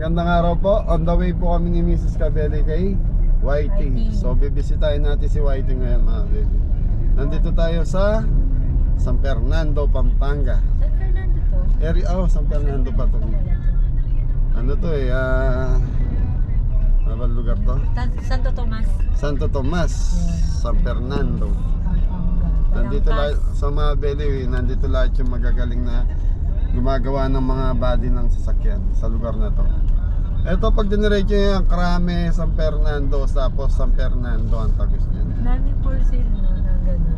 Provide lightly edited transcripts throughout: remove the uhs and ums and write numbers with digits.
Magandang araw po. On the way po kami ni Mrs. Cabelli kay Whitey. So bibisitahin natin si Whitey ngayon mga baby. Nandito tayo sa San Fernando, Pampanga. San Fernando to? San Fernando pa to. Ano to ano ba lugar to? Santo Tomas. Santo Tomas, San Fernando. Nandito lahat sa mga baby, nandito lahat yung magagaling na gumagawa ng mga body ng sasakyan sa lugar na to. Ito pag diniretso nyo yung Crame, San Fernando, tapos San Fernando ang tagos nyan. Daming for sale no, na gano'n.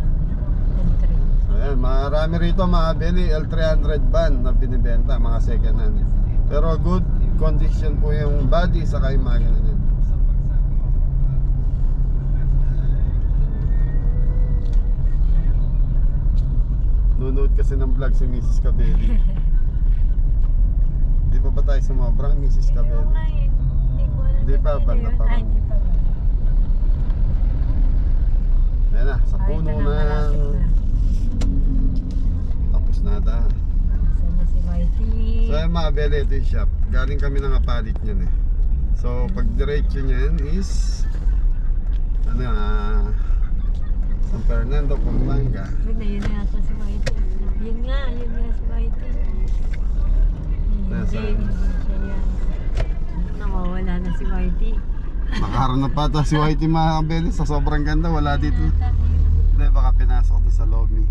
Entry. Ayan, marami rito mga beli L300 van na binibenta, mga second hand. Pero good condition po yung body saka yung mga ganun yun. Nunood kasi ng vlog si Mrs. Cabelli. Di pa ba tayo sumobra, Mrs. Cabelli? Di pa, banda pa. Hindi pa. Ayan na, sa puno ng... Tapos na ata. Saan na si Whitey? So yung mga bele, ito yung shop. Galing kami ng kapalit niyan eh. So pag diretso niyan is San Fernando, Pampanga. Yun na yata si Whitey. Yun nga si Whitey. Nasaan? Hindi siya yan. Nawawala na si Whitey. Makaharap pa ata si Whitey mga bele. Sa sobrang ganda, wala dito. Hindi, baka pinasok doon sa lobby.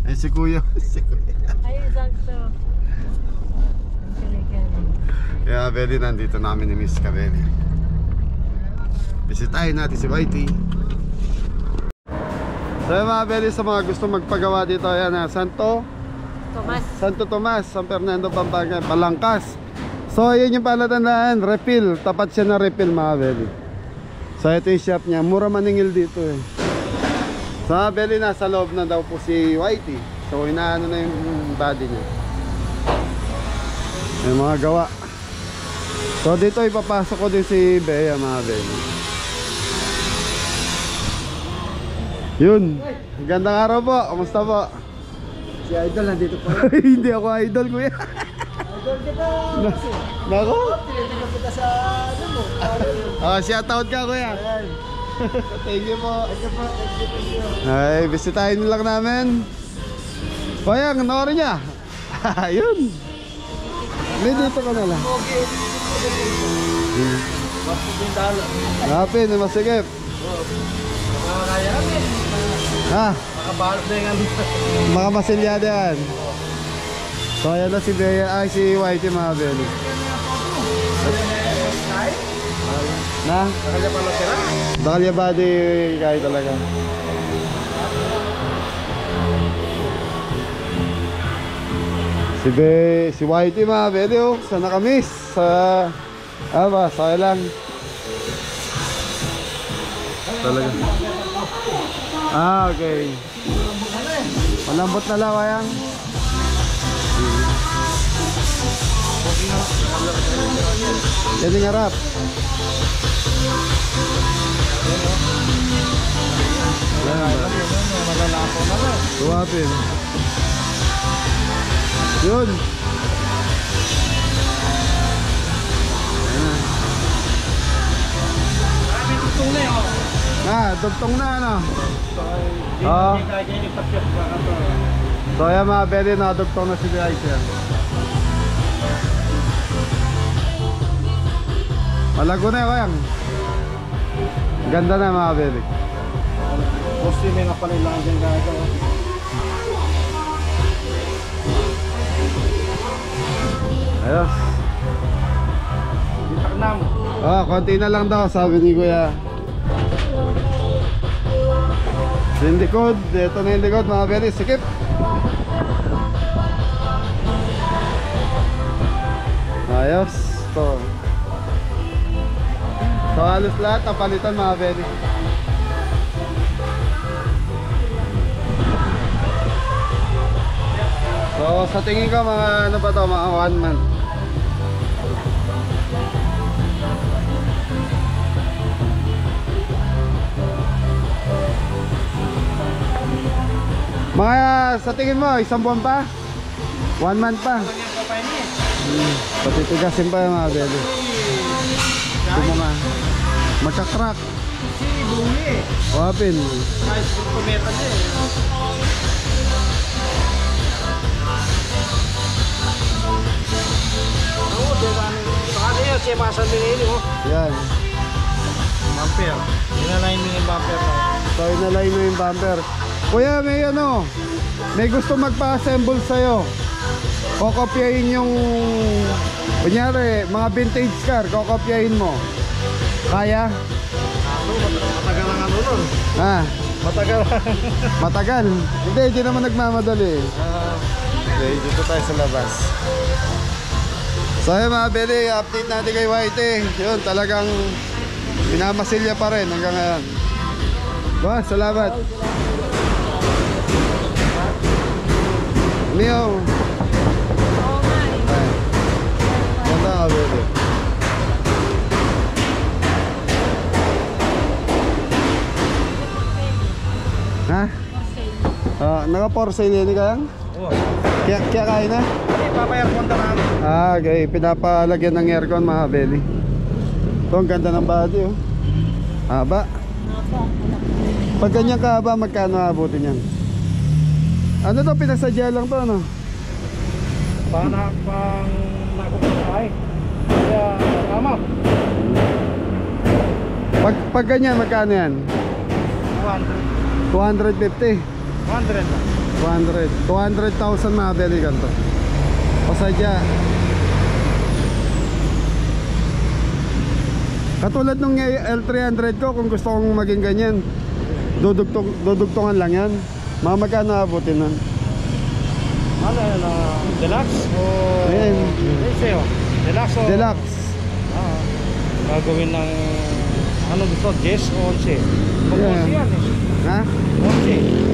Eh si Kuya. Ayun, sakto. Yeah, Belly, nandito namin ni Miss Cabelli. Bisitahin natin si Whitey. So mga Belly, sa mga gusto magpagawa dito, ayan na, Santo Tomas, San Fernando, Pampanga, Palangkas. So ayan yung palatandaan, refill, tapat siya na refill mga Belly. So ito yung shop niya, mura maningil dito eh. So mga Belly, nasa loob na daw po si Whitey. So inaano na yung body niya. Yung mga gawa. So dito ipapasok ko din si Bea mga Belly. Yun. Gandang araw po. Kamusta po? Si Idol nandito po. Hindi ako idol, kuya. Idol kita. Nako. Tinignan kita sa ano mo. Shoutout ka, kuya. Thank you po. Thank you. Ay, bisitahin lang namin. Bayang, noorin niya. Yun. Dito ka na lang. Napin, masigip. Ha? Makabalot na yung Mga masilyada yan. So ayan na si Bea, ay si Whitey mga Belly. Na? Bakalya body kahit talaga. Si Whitey mga Belly, oh, sa nakamiss. Sa saya lang. Talaga. Okay. Malambot na lang, Wayang. Yan yung harap. Tuwapin. Yun. Dugtong na ano. So ayan mga Belly, dugtong na si Bea. Malago na yun. Ganda na mga Belly. Posti may nga pala lang dyan gagawin. Ayos. Itaknam. Konti na lang daw, sabi ni Kuya. Yung likod, ito na yung likod mga Belly, sikip. Ayos. So halos lahat napalitan mga Belly. So sa tingin ko mga ano pa to, mga 1 month. Mga sa tingin mo, isang buwan pa? 1 month pa? Patitigasin pa yung mga beli. Ito mga magka-crack. Wapin. Yan. Bumper. Inalain mo yung bumper mo. So inalay mo yung bumper. Kuya, may ano, may gusto magpa-assemble sa'yo. Kokopyahin yung, kunyari, mga vintage car, kokopyahin mo. Kaya? Matagal ang ano nun. Ha? Matagal. Matagal? Hindi naman nagmamadali. Okay, dito tayo sa labas. So yun mga beli, update natin kay Whitey. Yun, talagang minamasilya pa rin hanggang ngayon. Ba, salamat. Mio. Oo nga eh. Ay. Ganda ka, beli. Ha? Naka for sale yun kayang? Oo. Kaya kaya na? Hindi, papayarkon na namin. Okay, pinapalagyan ng aircon mga belly. Ito, ang ganda ng body oh. Haba. Pag ganyan kahaba, magkano abutin yan? Ano to, pinasadya lang to ano? Pang nakupay. Kaya, tama. Pag ganyan, magkano yan? 250. 200. 100 na. 200,000 mga belly ganito. Pasadya. Katulad nung L300 ko, kung gusto kong maging ganyan, dudugtungan lang yan. Mga magkano abutin nun? Ano yan? Deluxe o... Ayan. Sa'yo? Deluxe o... Deluxe. Gagawin ng... Ano gusto? 10 o 11? Pag Yeah. 11 yan eh. Ha?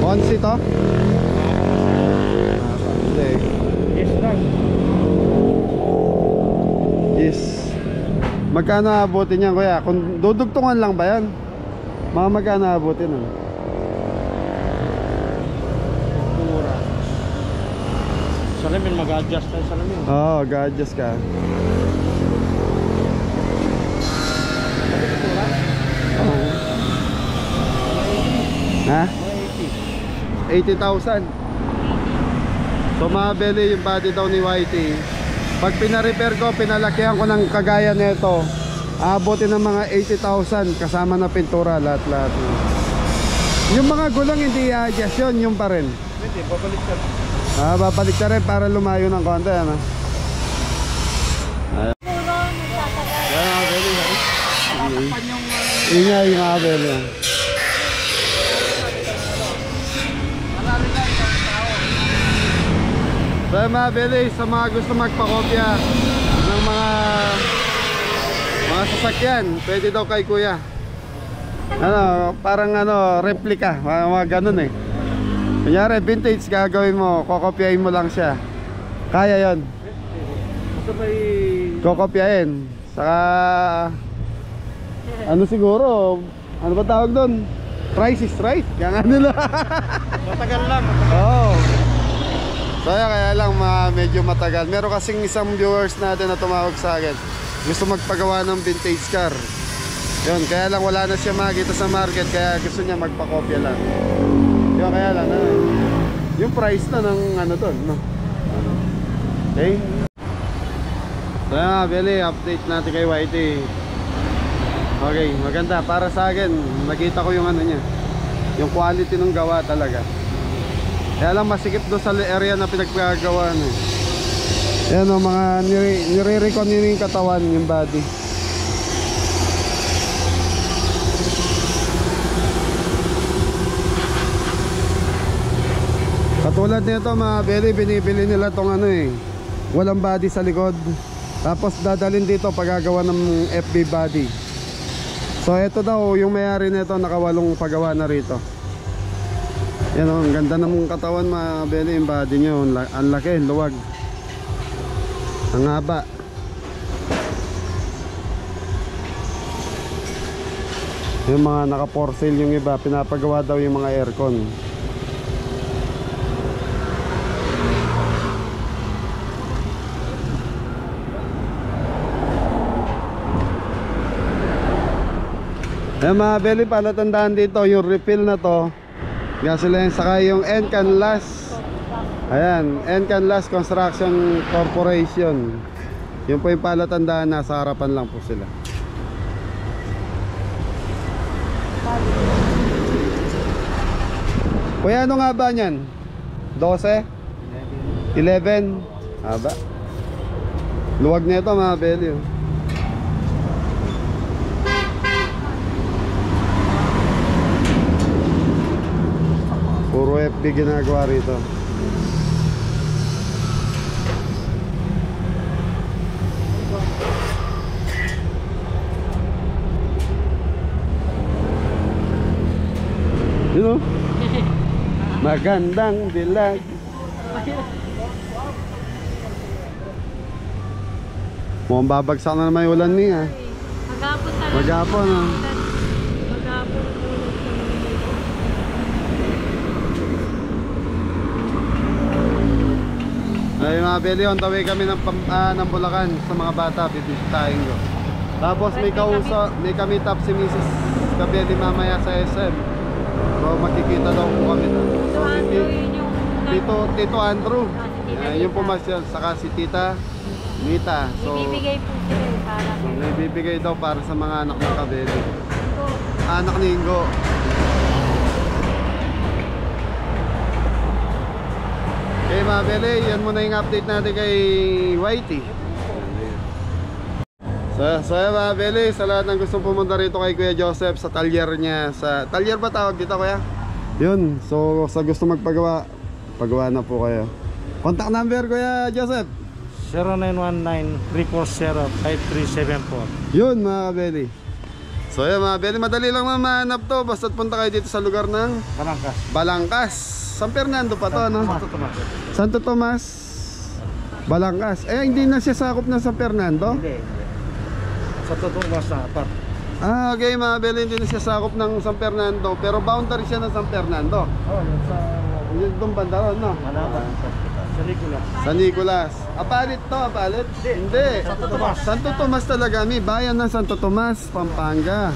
11. 11 to? Hindi. 10 lang. Yes. Magkano abutin yan kuya? Kung dudugtungan lang ba yan? Mga magkano abutin nun? Mura. Salamin, mag-adjust tayo salamin. Oo, ga-adjust ka. Ha? 80,000. So mga beli, yung body daw ni Whitey, pag pina-repair ko, pinalakihan ko ng kagaya nito, aabotin ng mga 80,000 kasama na pintura, lahat-lahat. Yung mga gulong hindi i-adjust yun, yung pa rin. Hindi, babalik ka. Babalik ka rin para lumayo ng konti, ano? Puro nagtatagal. Yan mga beli. Ingay mga beli. So mga beli, sa mga gusto magpakopya ng mga sasakyan, pwede daw kay kuya. Ano, parang ano, replika, mga ganun eh. Kunyari, vintage gagawin mo, kokopyahin mo lang siya. Kaya yon. Basta may... Kokopyahin. Saka ano siguro, ano ba tawag doon? Price is right. Kaya nga nila. Matagal lang. Oo. So kaya lang medyo matagal. Meron kasing isang viewers natin na tumawag sa akin. Gusto magpagawa ng vintage car. Yun, kaya lang wala na siya makita sa market, kaya gusto niya magpakopya lang. Yun, kaya lang yung price na ng ano doon, no? Okay. So yan, Beli, update natin kay Whitey. Okay, maganda. Para sa akin, nakita ko yung ano niya, yung quality ng gawa talaga. Kaya lang masikip doon sa area na pinagpagawaan eh. Yan o, mga nire-recon yun yung katawan, yung body. Katulad nito mga Beli, binibili nila tong ano eh, walang body sa likod. Tapos dadalhin dito paggagawa ng FB body. So ito daw, yung may-ari nito nakawalong pagawa na rito. Yan o, ang ganda ng katawan mga Beli, yung body nyo, ang laki, luwag, ang haba. Yung mga naka for sale yung iba, pinapagawa daw yung mga aircon. Ayan mga Beli, palatandaan dito yung refill na to, gasoline, saka yung Encanlas. Ayan, Encanlas Construction Corporation. Yun po yung palatandaan, nasa harapan lang po sila. Kuya, ano nga ba niyan? 12? 11? Haba. Luwag na ito mga Beli. Puro FB ginagawa rito. You know? Magandang dilag. Mukhang babagsak na naman yung ulan niya. Maghapon talaga. Maghapon, ah. Maghapon. Ay mga Beli, on the way kami ng Bulacan sa mga bata, bibisitahin ko. Tapos may kami tap si Mrs. Kabeli mamaya sa SM. So makikita daw po kami. So, Andrew, yun yung... Tito Andrew. Tita Yung Mita. pumasyal, saka si Tita Mita. So Ibibigay po sila para may bibigay daw para sa mga anak ng Kabeli. ito. Anak ni Ingo. Okay mga Beli, yan muna yung update natin kay Whitey. So yan mga Beli, sa lahat ng gustong pumunta rito kay Kuya Joseph sa talyer niya, sa talyer ba tawag dito Kuya? Yun, so sa gusto magpagawa, pagawa na po kayo. Contact number Kuya Joseph? 0919-340-5374. Yun mga Beli. So yan mga Beli, madali lang mahanap to, basta't punta kayo dito sa lugar ng Balangkas. Balangkas. San Fernando pa to, no? Santo Tomas. Santo Tomas, Balangkas. Eh, hindi na siya sakop ng San Fernando? Hindi. Santo Tomas na apat. Ah, okay mga Beli, hindi na siya sakop ng San Fernando. Pero boundary siya ng San Fernando. Oh, yun sa Yung doon banda ron, no? Manaban. Sa Nicolas. San Nicolas. Apalit to, apalit? Hindi. Santo Tomas. Santo Tomas talaga, mi. Bayan ng Santo Tomas, Pampanga.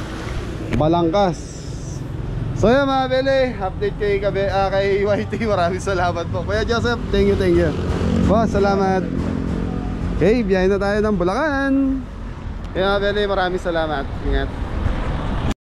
Balangkas. So yan mga Beli, update kay YT. Maraming salamat po. Kuya Joseph, thank you, thank you. Boss, salamat. Okay, biyahe na tayo ng Bulacan. Kaya mga Beli, maraming salamat. Ingat.